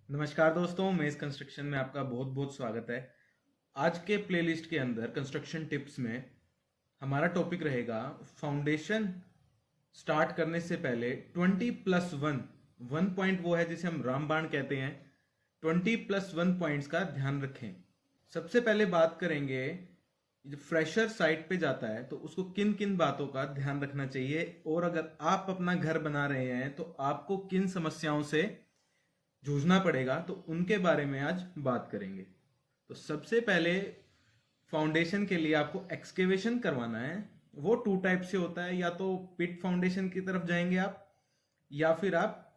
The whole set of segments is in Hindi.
नमस्कार दोस्तों, मेज कंस्ट्रक्शन में आपका बहुत बहुत स्वागत है। आज के प्लेलिस्ट के अंदर कंस्ट्रक्शन टिप्स में हमारा टॉपिक रहेगा फाउंडेशन स्टार्ट करने से पहले 20+1 वन पॉइंट, वो है जिसे हम रामबाण कहते हैं। 20+1 पॉइंट्स का ध्यान रखें। सबसे पहले बात करेंगे, जब फ्रेशर साइट पे जाता है तो उसको किन किन बातों का ध्यान रखना चाहिए, और अगर आप अपना घर बना रहे हैं तो आपको किन समस्याओं से जूझना पड़ेगा, तो उनके बारे में आज बात करेंगे। तो सबसे पहले फाउंडेशन के लिए आपको एक्सकेवेशन करवाना है। वो टू टाइप से होता है, या तो पिट फाउंडेशन की तरफ जाएंगे आप, या फिर आप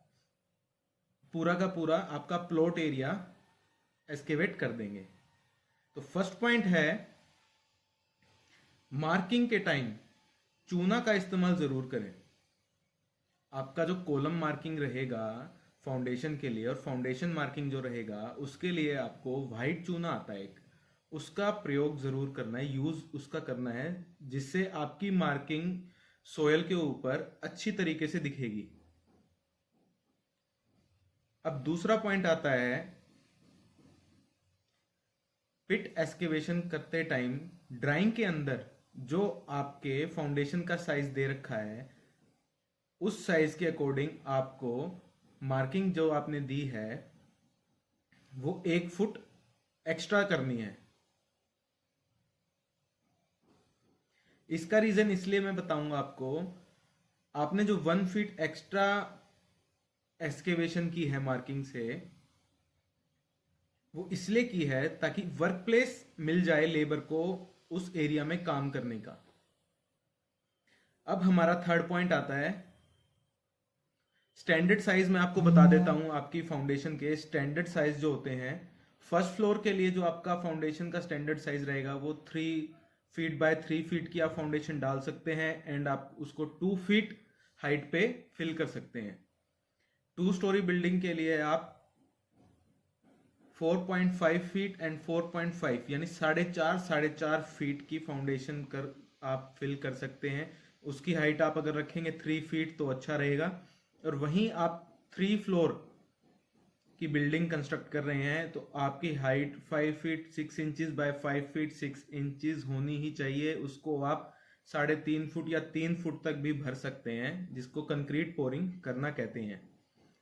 पूरा का पूरा आपका प्लॉट एरिया एक्सकेवेट कर देंगे। तो फर्स्ट पॉइंट है, मार्किंग के टाइम चूना का इस्तेमाल जरूर करें। आपका जो कॉलम मार्किंग रहेगा फाउंडेशन के लिए, और फाउंडेशन मार्किंग जो रहेगा उसके लिए आपको वाइट चूना आता है एक, उसका प्रयोग जरूर करना है, यूज उसका करना है, जिससे आपकी मार्किंग सोयल के ऊपर अच्छी तरीके से दिखेगी। अब दूसरा पॉइंट आता है, पिट एक्सकेवेशन करते टाइम ड्राइंग के अंदर जो आपके फाउंडेशन का साइज दे रखा है, उस साइज के अकॉर्डिंग आपको मार्किंग जो आपने दी है वो 1 फुट एक्स्ट्रा करनी है। इसका रीजन इसलिए मैं बताऊंगा आपको। आपने जो 1 फीट एक्स्ट्रा एक्सकेवेशन की है मार्किंग से, वो इसलिए की है ताकि वर्क प्लेस मिल जाए लेबर को उस एरिया में काम करने का। अब हमारा थर्ड पॉइंट आता है, स्टैंडर्ड साइज। मैं आपको बता देता हूं, आपकी फाउंडेशन के स्टैंडर्ड साइज जो होते हैं, फर्स्ट फ्लोर के लिए जो आपका फाउंडेशन का स्टैंडर्ड साइज रहेगा वो 3 फीट बाय 3 फीट की आप फाउंडेशन डाल सकते हैं, एंड आप उसको 2 फीट हाइट पे फिल कर सकते हैं। 2 स्टोरी बिल्डिंग के लिए आप 4.5 फीट एंड 4.5 यानी 4.5 फीट की फाउंडेशन कर आप फिल कर सकते हैं। उसकी हाइट आप अगर रखेंगे 3 फीट तो अच्छा रहेगा। और वहीं आप 3 फ्लोर की बिल्डिंग कंस्ट्रक्ट कर रहे हैं तो आपकी height 5 feet 6 inches by 5 feet 6 inches होनी ही चाहिए। उसको आप 3.5 फुट या 3 फुट तक भी भर सकते हैं, जिसको कंक्रीट पोरिंग करना कहते हैं।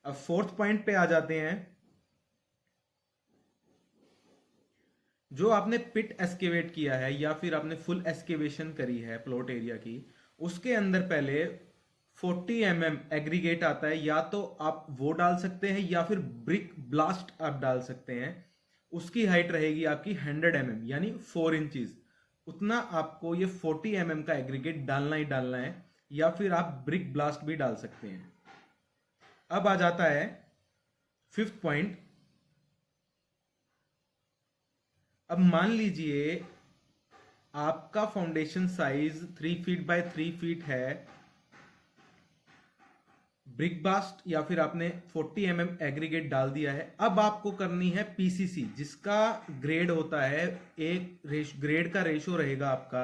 अब फोर्थ पॉइंट पे आ जाते हैं, जो आपने पिट एस्केवेट किया है या फिर आपने फुल एस्केवेशन करी है प्लॉट एरिया की, उसके अंदर पहले 40 mm एग्रीगेट आता है, या तो आप वो डाल सकते हैं या फिर ब्रिक ब्लास्ट आप डाल सकते हैं। उसकी हाइट रहेगी आपकी 100 mm यानी 4 इंचज। उतना आपको ये 40 mm का एग्रीगेट डालना ही डालना है, या फिर आप ब्रिक ब्लास्ट भी डाल सकते हैं। अब आ जाता है फिफ्थ पॉइंट। अब मान लीजिए आपका foundation size 3 feet by 3 feet है, ब्रिक बास्ट या फिर आपने 40 mm एग्रीगेट डाल दिया है। अब आपको करनी है पीसीसी, जिसका ग्रेड होता है, ग्रेड का रेशो रहेगा आपका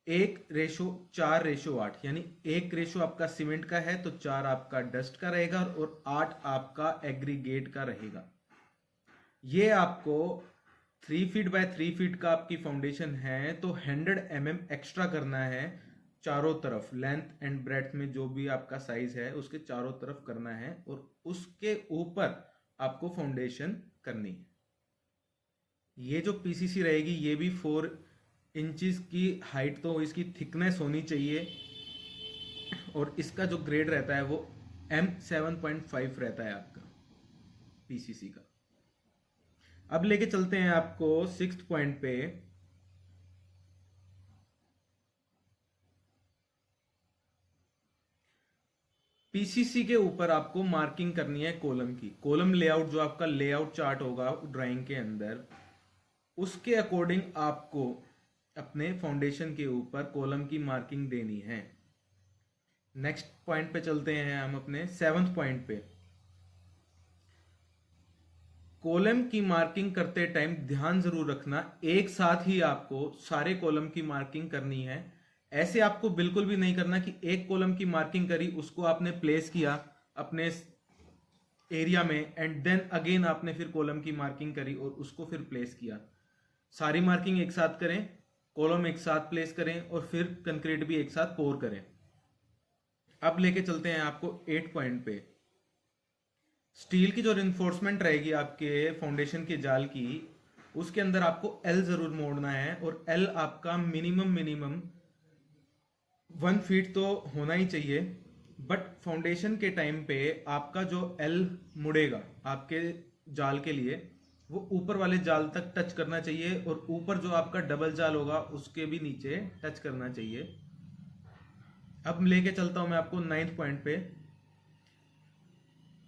1:4:8, यानी 1 रेशो आपका सीमेंट का है तो 4 आपका डस्ट का रहेगा और 8 आपका एग्रीगेट का रहेगा। ये आपको 3 फीट बाय 3 फीट का आपकी फाउंडेशन है तो 100 mm एक्स्ट्रा करना है चारों तरफ, लेंथ एंड ब्रेड्थ में जो भी आपका साइज है उसके चारों तरफ करना है, और उसके ऊपर आपको फाउंडेशन करनी है। ये जो पीसीसी रहेगी ये भी 4 इंचज की हाइट, तो इसकी थिकनेस होनी चाहिए, और इसका जो ग्रेड रहता है वो M7.5 रहता है आपका पीसीसी का। अब लेके चलते हैं आपको सिक्स्थ पॉइंट पे। पीसीसी के ऊपर आपको मार्किंग करनी है कॉलम की। कॉलम लेआउट जो आपका लेआउट चार्ट होगा ड्राइंग के अंदर, उसके अकॉर्डिंग आपको अपने फाउंडेशन के ऊपर कॉलम की मार्किंग देनी है। नेक्स्ट पॉइंट पे चलते हैं हम अपने सेवंथ पॉइंट पे। कॉलम की मार्किंग करते टाइम ध्यान जरूर रखना, एक साथ ही आपको सारे कॉलम की मार्किंग करनी है। ऐसे आपको बिल्कुल भी नहीं करना कि एक कॉलम की मार्किंग करी, उसको आपने प्लेस किया अपने एरिया में, एंड देन अगेन आपने फिर कॉलम की मार्किंग करी और उसको फिर प्लेस किया। सारी मार्किंग एक साथ करें, कॉलम एक साथ प्लेस करें और फिर कंक्रीट भी एक साथ पोर करें। अब लेके चलते हैं आपको 8 पॉइंट पे। स्टील की जो रिइंफोर्समेंट रहेगी आपके फाउंडेशन के जाल की, उसके अंदर आपको एल जरूर मोड़ना है, और एल आपका मिनिमम मिनिमम 1 फीट तो होना ही चाहिए। बट फाउंडेशन के टाइम पे आपका जो एल मुड़ेगा आपके जाल के लिए, वो ऊपर वाले जाल तक टच करना चाहिए, और ऊपर जो आपका डबल जाल होगा उसके भी नीचे टच करना चाहिए। अब लेके चलता हूं मैं आपको 9th पॉइंट पे।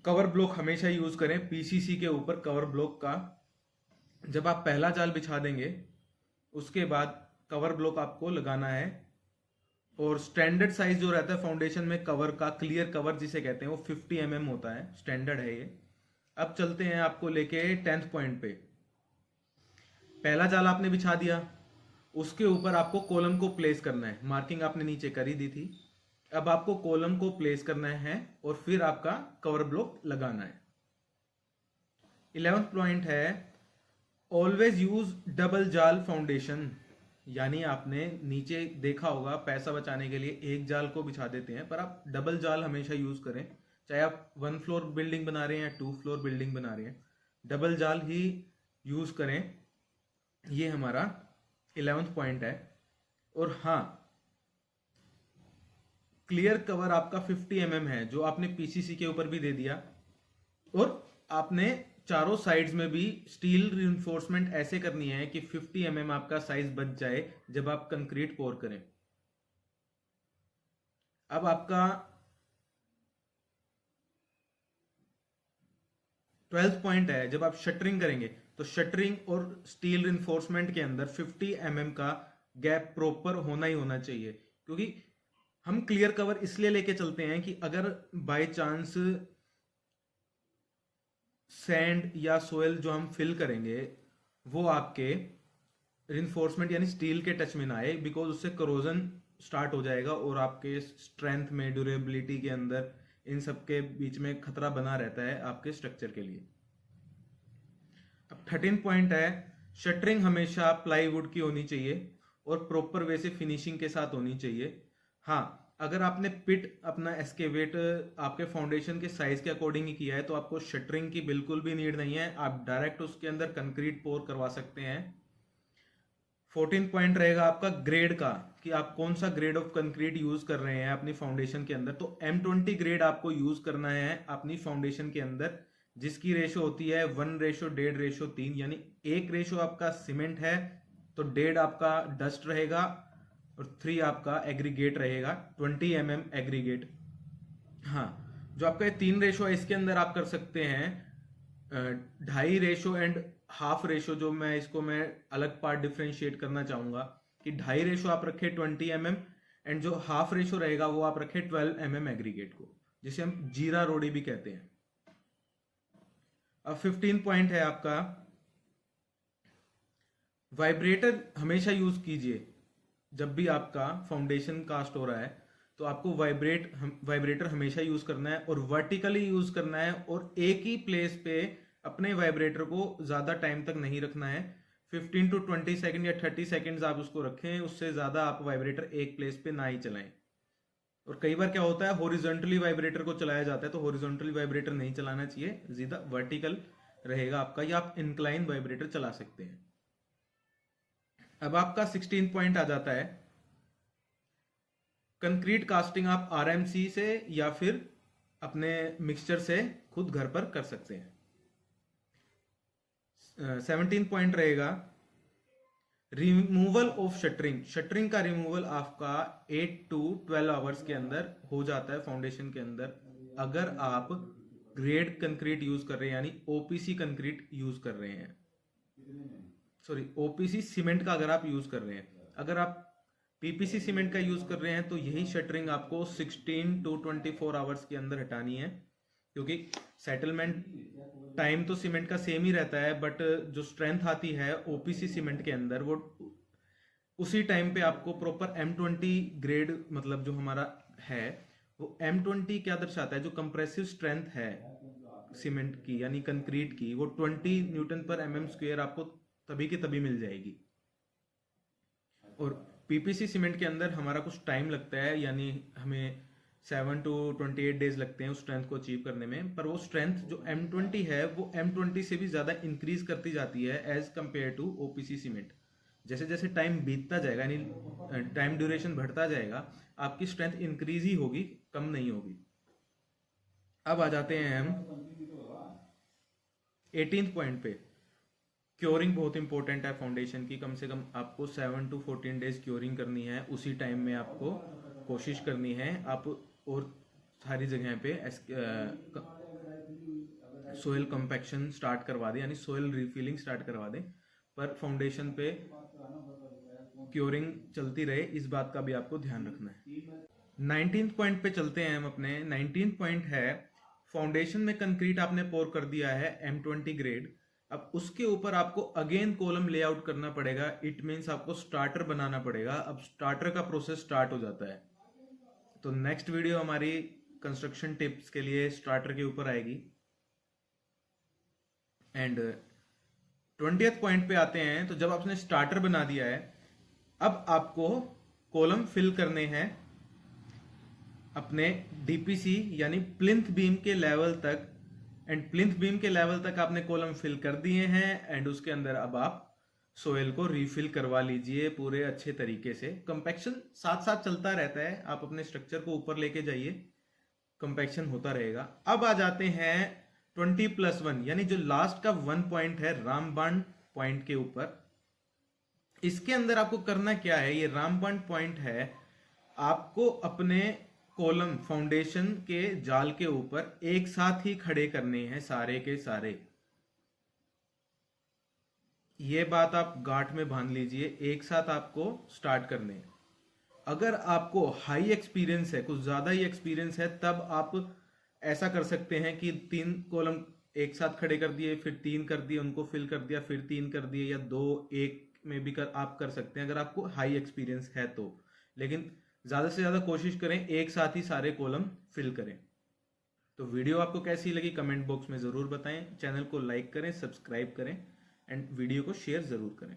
कवर ब्लॉक हमेशा यूज करें पीसीसी के ऊपर। कवर ब्लॉक का जब आप पहला जाल बिछा देंगे, उसके बाद कवर ब्लॉक आपको लगाना है। और स्टैंडर्ड साइज जो रहता है फाउंडेशन में कवर का, क्लियर कवर जिसे कहते हैं, वो 50 mm होता है, स्टैंडर्ड है ये। अब चलते हैं आपको लेके 10th पॉइंट पे। पहला जाल आपने बिछा दिया, उसके ऊपर आपको कॉलम को प्लेस करना है। मार्किंग आपने नीचे कर ही दी थी। अब आपको कॉलम को प्लेस करना है और फिर आपका कवर ब्लॉक लगाना है। 11th पॉइंट है ऑलवेज यूज डबल जाल फाउंडेशन। यानी आपने नीचे देखा होगा, पैसा बचाने के लिए एक जाल को बिछा देते हैं, पर आप डबल जाल हमेशा यूज करें। चाहे आप 1 फ्लोर बिल्डिंग बना रहे हैं या 2 फ्लोर बिल्डिंग बना रहे हैं, डबल जाल ही यूज करें। ये हमारा 11th पॉइंट है। और हाँ, क्लियर कवर आपका 50 mm है, जो आपने पीसीसी के ऊपर भी दे दिया। और आपने चारों साइड्स में भी स्टील रिइंफोर्समेंट ऐसे करनी है कि 50 mm आपका साइज बच जाए जब आप कंक्रीट पोर करें। अब आपका 12th पॉइंट है, जब आप शटरिंग करेंगे तो शटरिंग और स्टील रिइंफोर्समेंट के अंदर 50 mm का गैप प्रॉपर होना ही होना चाहिए। क्योंकि हम क्लियर कवर इसलिए लेके चलते हैं कि अगर बाय चांस सैंड या सोयल जो हम फिल करेंगे वो आपके रिइंफोर्समेंट यानी स्टील के टच में ना आए, बिकॉज उससे करोजन स्टार्ट हो जाएगा और आपके स्ट्रेंथ में, ड्यूरेबिलिटी के अंदर, इन सब के बीच में खतरा बना रहता है आपके स्ट्रक्चर के लिए। अब 13 पॉइंट है शटरिंग हमेशा प्लाईवुड की होनी चाहिए और प्रॉपर वे से फिनिशिंग के साथ होनी चाहिए। हाँ, अगर आपने पिट अपना एस्केवेट आपके फाउंडेशन के साइज के अकॉर्डिंग ही किया है तो आपको शटरिंग की बिल्कुल भी नीड नहीं है, आप डायरेक्ट उसके अंदर कंक्रीट पोर करवा सकते हैं। 14 पॉइंट रहेगा आपका ग्रेड का, कि आप कौन सा ग्रेड ऑफ कंक्रीट यूज कर रहे हैं अपनी फाउंडेशन के अंदर। तो M20 ग्रेड आपको यूज करना है अपनी फाउंडेशन के अंदर, जिसकी रेशो होती है 1:1.5:3। यानी 1 रेशो आपका सीमेंट है तो 1.5 आपका डस्ट रहेगा और 3 आपका एग्रीगेट रहेगा, 20 mm एग्रीगेट। हाँ, जो आपका ये 3 रेशो है इसके अंदर आप कर सकते हैं 2.5 रेशो एंड 1/2 रेशो। जो मैं इसको मैं अलग पार्ट डिफ्रेंशिएट करना चाहूंगा कि 2.5 रेशो आप रखे 20 mm, एंड जो 1/2 रेशो रहेगा वो आप रखे 12 mm एग्रीगेट को, जिसे हम जीरा रोडी भी कहते हैं। अब 15 पॉइंट है आपका वाइब्रेटर हमेशा यूज कीजिए। जब भी आपका फाउंडेशन कास्ट हो रहा है तो आपको वाइब्रेटर हमेशा यूज करना है और वर्टिकली यूज करना है, और एक ही प्लेस पे अपने वाइब्रेटर को ज्यादा टाइम तक नहीं रखना है। 15 to 20 सेकंड या 30 सेकंड्स आप उसको रखें, उससे ज्यादा आप वाइब्रेटर एक प्लेस पे ना ही चलाएं। और कई बार क्या होता है, हॉरिजॉन्टली वाइब्रेटर को चलाया जाता है, तो हॉरिजॉन्टली वाइब्रेटर नहीं चलाना चाहिए, सीधा वर्टिकल रहेगा आपका, या आप इंक्लाइन वाइब्रेटर चला सकते हैं। अब आपका 16 पॉइंट आ जाता है कंक्रीट कास्टिंग आप आरएमसी से या फिर अपने मिक्सचर से खुद घर पर कर सकते हैं। 17 पॉइंट रहेगा रिमूवल ऑफ शटरिंग। शटरिंग का रिमूवल आपका 8 to 12 आवर्स के अंदर हो जाता है फाउंडेशन के अंदर, अगर आप ग्रेड कंक्रीट यूज कर रहे हैं, यानी ओपीसी कंक्रीट यूज कर रहे हैं, सॉरी ओपीसी सीमेंट का अगर आप यूज कर रहे हैं। अगर आप पीपीसी सीमेंट का यूज कर रहे हैं तो यही शटरिंग आपको 16 to 24 आवर्स के अंदर हटानी है, क्योंकि सेटलमेंट टाइम तो सीमेंट का सेम ही रहता है, बट जो स्ट्रेंथ आती है ओपीसी सीमेंट के अंदर वो उसी टाइम पे आपको प्रॉपर M20 ग्रेड, मतलब जो हमारा है वो M20 क्या दर्शाता है, जो कंप्रेसिव स्ट्रेंथ है सीमेंट की यानी कंक्रीट की वो 20 न्यूटन पर एमएम स्क्वायर आपको तभी की तभी मिल जाएगी। और पीपीसी सीमेंट के अंदर हमारा कुछ टाइम लगता है, यानी हमें 7 to 28 डेज लगते हैं उस स्ट्रेंथ को अचीव करने में। पर वो स्ट्रेंथ जो M20 है वो M20 से भी ज़्यादा इंक्रीज करती जाती है as compare to OPC cement. जैसे जैसे टाइम बीतता जाएगा यानी टाइम ड्यूरेशन बढ़ता जाएगा, आपकी स्ट्रेंथ इंक्रीज ही होगी, कम नहीं होगी। अब आ जाते हैं हम 18th पॉइंट पे। क्योरिंग बहुत इंपॉर्टेंट है फाउंडेशन की। कम से कम आपको 7 to 14 डेज क्योरिंग करनी है, उसी टाइम में आपको कोशिश करनी है आप और सारी जगह पे सोयल कम्पैक्शन स्टार्ट करवा दें, यानी सोयल रिफिलिंग स्टार्ट करवा दें। पर फाउंडेशन पे क्योरिंग चलती रहे, इस बात का भी आपको ध्यान रखना है। 19th पॉइंट पे चलते हैं हम अपने। 19th पॉइंट है फाउंडेशन में कंक्रीट आपने पोर कर दिया है M20 ग्रेड। अब उसके ऊपर आपको अगेन कॉलम लेआउट करना पड़ेगा। इट मीन्स आपको स्टार्टर बनाना पड़ेगा। अब स्टार्टर का प्रोसेस स्टार्ट हो जाता है। तो नेक्स्ट वीडियो हमारी कंस्ट्रक्शन टिप्स के लिए स्टार्टर के ऊपर आएगी। एंड 20th पॉइंट पे आते हैं। तो जब आपने स्टार्टर बना दिया है, अब आपको कॉलम फिल करने हैं अपने डीपीसी यानी प्लिंथ बीम के लेवल तक। एंड प्लिंथ बीम के लेवल तक आपने कॉलम फिल कर दिए हैं। एंड उसके अंदर अब आप सोयल को रीफिल करवा लीजिए पूरे अच्छे तरीके से। कंपैक्शन साथ साथ चलता रहता है, आप अपने स्ट्रक्चर को ऊपर लेके जाइए, कंपैक्शन होता रहेगा। अब आ जाते हैं 20+1 यानी जो लास्ट का 1 पॉइंट है रामबाण पॉइंट के ऊपर। इसके अंदर आपको करना क्या है, ये रामबाण पॉइंट है, आपको अपने कॉलम फाउंडेशन के जाल के ऊपर एक साथ ही खड़े करने हैं सारे के सारे। ये बात आप गांठ में बांध लीजिए, एक साथ आपको स्टार्ट करने हैं। अगर आपको हाई एक्सपीरियंस है, कुछ ज़्यादा ही एक्सपीरियंस है, तब आप ऐसा कर सकते हैं कि 3 कॉलम एक साथ खड़े कर दिए, फिर 3 कर दिए, उनको फिल कर दिया, फिर 3 कर दिए, या 2 एक में भी आप कर सकते हैं अगर आपको हाई एक्सपीरियंस है तो। लेकिन ज़्यादा से ज़्यादा कोशिश करें एक साथ ही सारे कॉलम फिल करें। तो वीडियो आपको कैसी लगी कमेंट बॉक्स में ज़रूर बताएं। चैनल को लाइक करें, सब्सक्राइब करें एंड वीडियो को शेयर ज़रूर करें।